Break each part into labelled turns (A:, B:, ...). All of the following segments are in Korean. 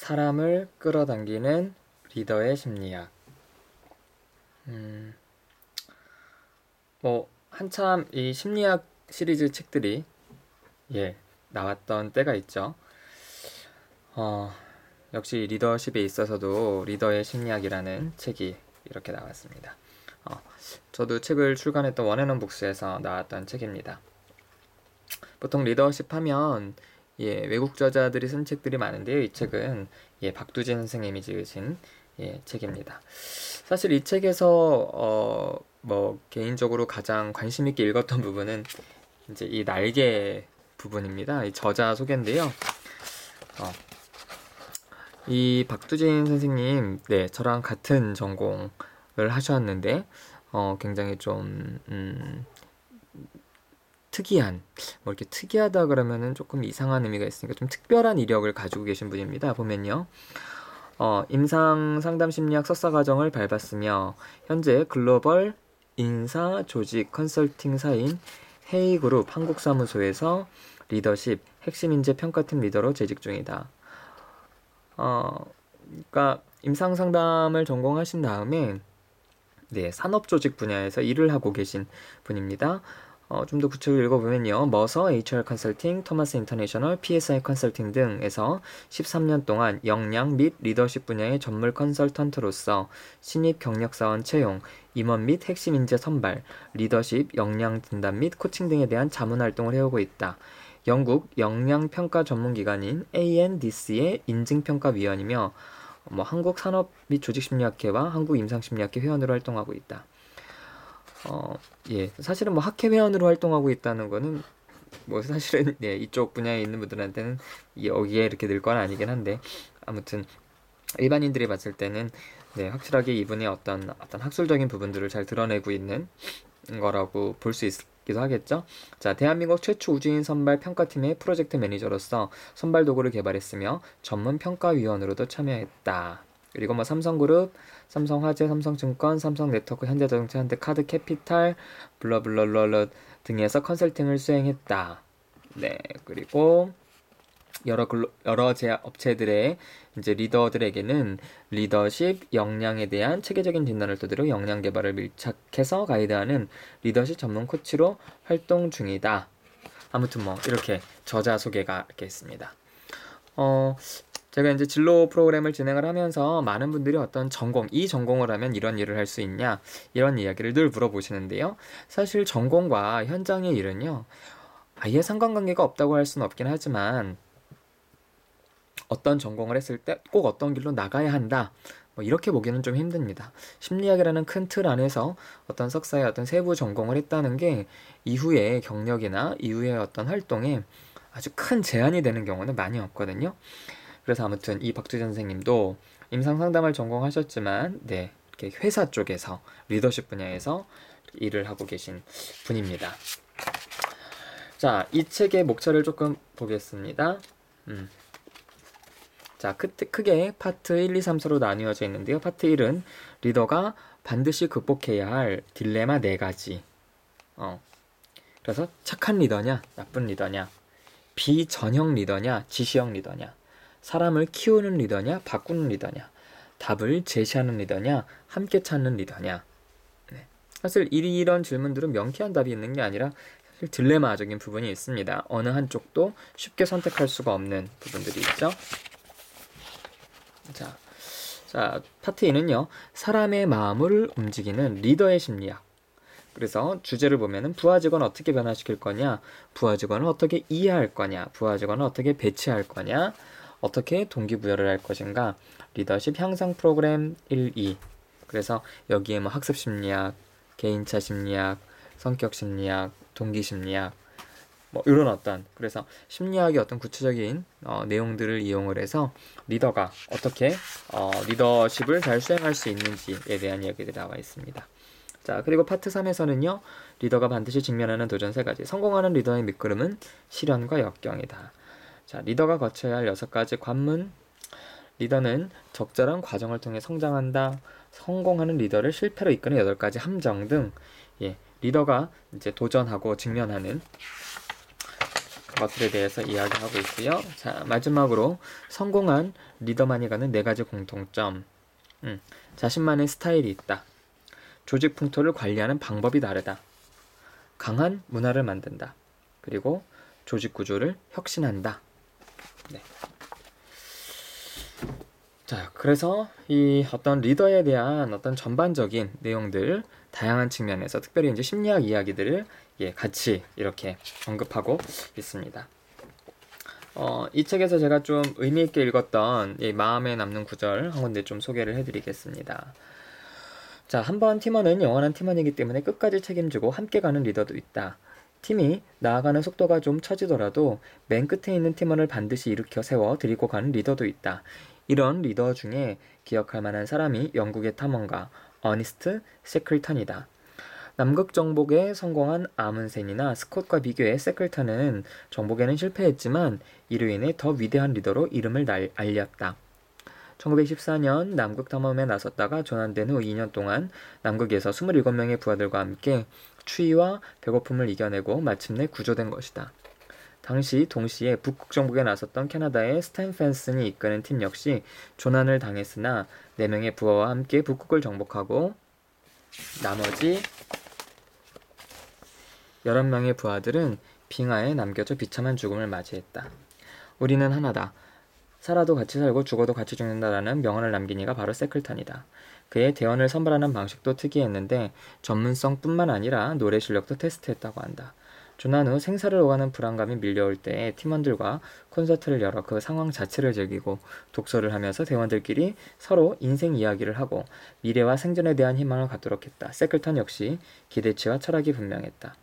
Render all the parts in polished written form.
A: 사람을 끌어당기는 리더의 심리학. 한참 이 심리학 시리즈 책들이 나왔던 때가 있죠. 역시 리더십에 있어서도 리더의 심리학이라는 책이 이렇게 나왔습니다. 저도 책을 출간했던 원앤원북스에서 나왔던 책입니다. 보통 리더십 하면 외국 저자들이 쓴 책들이 많은데요. 이 책은 박두진 선생님이 지으신 책입니다. 사실 이 책에서 개인적으로 가장 관심 있게 읽었던 부분은 이제 이 날개 부분입니다. 이 저자 소개인데요. 이 박두진 선생님, 저랑 같은 전공을 하셨는데 굉장히 좀 특이한, 이렇게 특이하다 그러면은 조금 이상한 의미가 있으니까 좀 특별한 이력을 가지고 계신 분입니다. 보면요. 임상 상담 심리학 석사 과정을 밟았으며 현재 글로벌 인사 조직 컨설팅사인 헤이그룹 한국사무소에서 리더십 핵심 인재 평가팀 리더로 재직 중이다. 그러니까 임상 상담을 전공하신 다음에 산업조직 분야에서 일을 하고 계신 분입니다. 좀 더 구체적으로 읽어보면요. 머서, HR 컨설팅, 토마스 인터내셔널, PSI 컨설팅 등에서 13년 동안 역량 및 리더십 분야의 전문 컨설턴트로서 신입 경력사원 채용, 임원 및 핵심 인재 선발, 리더십, 역량 진단 및 코칭 등에 대한 자문 활동을 해오고 있다. 영국 역량평가 전문기관인 ANDC의 인증평가위원이며 한국 산업 및 조직심리학회와 한국 임상심리학회 회원으로 활동하고 있다. 사실은 학회 회원으로 활동하고 있다는 거는 사실은 이쪽 분야에 있는 분들한테는 여기에 이렇게 늘 건 아니긴 한데, 아무튼 일반인들이 봤을 때는 확실하게 이분의 어떤 학술적인 부분들을 잘 드러내고 있는 거라고 볼 수 있기도 하겠죠. 자, 대한민국 최초 우주인 선발 평가팀의 프로젝트 매니저로서 선발 도구를 개발했으며 전문 평가위원으로도 참여했다. 그리고 삼성그룹, 삼성화재, 삼성증권, 삼성네트워크, 현대자동차, 현대카드캐피탈, 블러블러블러 등에서 컨설팅을 수행했다. 그리고 여러 업체들의 이제 리더들에게는 리더십 역량에 대한 체계적인 진단을 토대로 역량 개발을 밀착해서 가이드하는 리더십 전문 코치로 활동 중이다. 아무튼 이렇게 저자 소개가 이렇게 있습니다. 제가 이제 진로 프로그램을 진행을 하면서 많은 분들이 어떤 이 전공을 하면 이런 일을 할 수 있냐, 이런 이야기를 늘 물어보시는데요. 사실 전공과 현장의 일은요, 아예 상관관계가 없다고 할 수는 없긴 하지만, 어떤 전공을 했을 때 꼭 어떤 길로 나가야 한다, 이렇게 보기는 좀 힘듭니다. 심리학이라는 큰 틀 안에서 어떤 석사의 어떤 세부 전공을 했다는 게 이후의 경력이나 이후의 어떤 활동에 아주 큰 제한이 되는 경우는 많이 없거든요. 그래서 아무튼 이 박두진 선생님도 임상상담을 전공하셨지만 이렇게 회사 쪽에서 리더십 분야에서 일을 하고 계신 분입니다. 자, 이 책의 목차를 조금 보겠습니다. 자, 크게 파트 1, 2, 3, 4로 나뉘어져 있는데요. 파트 1은 리더가 반드시 극복해야 할 딜레마 4가지. 그래서 착한 리더냐, 나쁜 리더냐, 비전형 리더냐, 지시형 리더냐, 사람을 키우는 리더냐, 바꾸는 리더냐, 답을 제시하는 리더냐, 함께 찾는 리더냐. 사실 이런 질문들은 명쾌한 답이 있는 게 아니라 사실 딜레마적인 부분이 있습니다. 어느 한쪽도 쉽게 선택할 수가 없는 부분들이 있죠. 자, 파트 2는요. 사람의 마음을 움직이는 리더의 심리학. 그래서 주제를 보면은 부하 직원을 어떻게 변화시킬 거냐, 부하 직원을 어떻게 이해할 거냐, 부하 직원을 어떻게 배치할 거냐, 어떻게 동기부여를 할 것인가, 리더십 향상 프로그램 1, 2. 그래서 여기에 학습 심리학, 개인차 심리학, 성격 심리학, 동기 심리학, 이런 그래서 심리학의 어떤 구체적인 내용들을 이용을 해서 리더가 어떻게 리더십을 잘 수행할 수 있는지에 대한 이야기들이 나와 있습니다. 자, 그리고 파트 3에서는요. 리더가 반드시 직면하는 도전 3가지. 성공하는 리더의 밑거름은 실현과 역경이다. 자, 리더가 거쳐야 할 6가지 관문. 리더는 적절한 과정을 통해 성장한다. 성공하는 리더를 실패로 이끄는 8가지 함정 등 리더가 이제 도전하고 직면하는 것들에 대해서 이야기하고 있고요. 자, 마지막으로 성공한 리더만이 가는 4가지 공통점. 자신만의 스타일이 있다. 조직 풍토를 관리하는 방법이 다르다. 강한 문화를 만든다. 그리고 조직 구조를 혁신한다. 네. 자, 그래서 이 어떤 리더에 대한 어떤 전반적인 내용들, 다양한 측면에서 특별히 이제 심리학 이야기들을 같이 이렇게 언급하고 있습니다. 이 책에서 제가 좀 의미 있게 읽었던 이 마음에 남는 구절 한 군데 좀 소개를 해드리겠습니다. 자, 한 번 팀원은 영원한 팀원이기 때문에 끝까지 책임지고 함께 가는 리더도 있다. 팀이 나아가는 속도가 좀 처지더라도 맨 끝에 있는 팀원을 반드시 일으켜 세워 데리고 가는 리더도 있다. 이런 리더 중에 기억할 만한 사람이 영국의 탐험가 어니스트 세클턴이다. 남극 정복에 성공한 아문센이나 스콧과 비교해 세클턴은 정복에는 실패했지만 이로 인해 더 위대한 리더로 이름을 알렸다. 1914년 남극 탐험에 나섰다가 전환된 후 2년 동안 남극에서 27명의 부하들과 함께 추위와 배고픔을 이겨내고 마침내 구조된 것이다. 당시 동시에 북극 정복에 나섰던 캐나다의 스탠 펜슨이 이끄는 팀 역시 조난을 당했으나 4명의 부하와 함께 북극을 정복하고 나머지 11명의 부하들은 빙하에 남겨져 비참한 죽음을 맞이했다. 우리는 하나다. 살아도 같이 살고 죽어도 같이 죽는다라는 명언을 남긴 이가 바로 세클턴이다. 그의 대원을 선발하는 방식도 특이했는데 전문성뿐만 아니라 노래 실력도 테스트했다고 한다. 조난 후 생사를 오가는 불안감이 밀려올 때 팀원들과 콘서트를 열어 그 상황 자체를 즐기고 독서를 하면서 대원들끼리 서로 인생 이야기를 하고 미래와 생존에 대한 희망을 갖도록 했다. 세클턴 역시 기대치와 철학이 분명했다.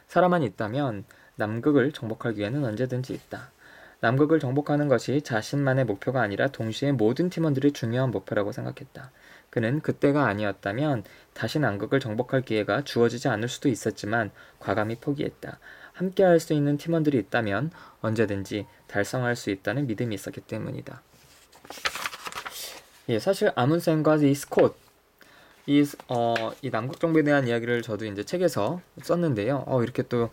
A: 사람만 있다면 남극을 정복할 기회는 언제든지 있다. 남극을 정복하는 것이 자신만의 목표가 아니라 동시에 모든 팀원들이 중요한 목표라고 생각했다. 그는 그때가 아니었다면 다시 남극을 정복할 기회가 주어지지 않을 수도 있었지만 과감히 포기했다. 함께 할 수 있는 팀원들이 있다면 언제든지 달성할 수 있다는 믿음이 있었기 때문이다. 사실 아문센과 이 스콧 이 남극 정복에 대한 이야기를 저도 이제 책에서 썼는데요. 이렇게 또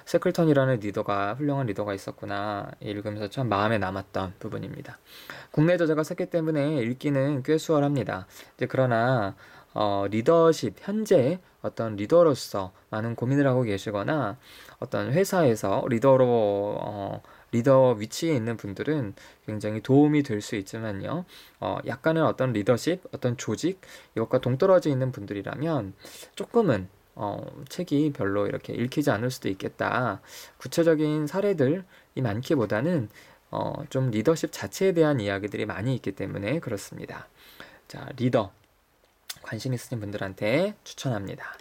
A: 세클턴이라는 리더가 훌륭한 리더가 있었구나 읽으면서 참 마음에 남았던 부분입니다. 국내 저자가 썼기 때문에 읽기는 꽤 수월합니다. 이제 그러나 리더십 현재 어떤 리더로서 많은 고민을 하고 계시거나 어떤 회사에서 리더 위치에 있는 분들은 굉장히 도움이 될 수 있지만요. 약간은 어떤 리더십, 어떤 조직 이것과 동떨어져 있는 분들이라면 조금은 책이 별로 이렇게 읽히지 않을 수도 있겠다. 구체적인 사례들이 많기보다는 좀 리더십 자체에 대한 이야기들이 많이 있기 때문에 그렇습니다. 자, 리더 관심 있으신 분들한테 추천합니다.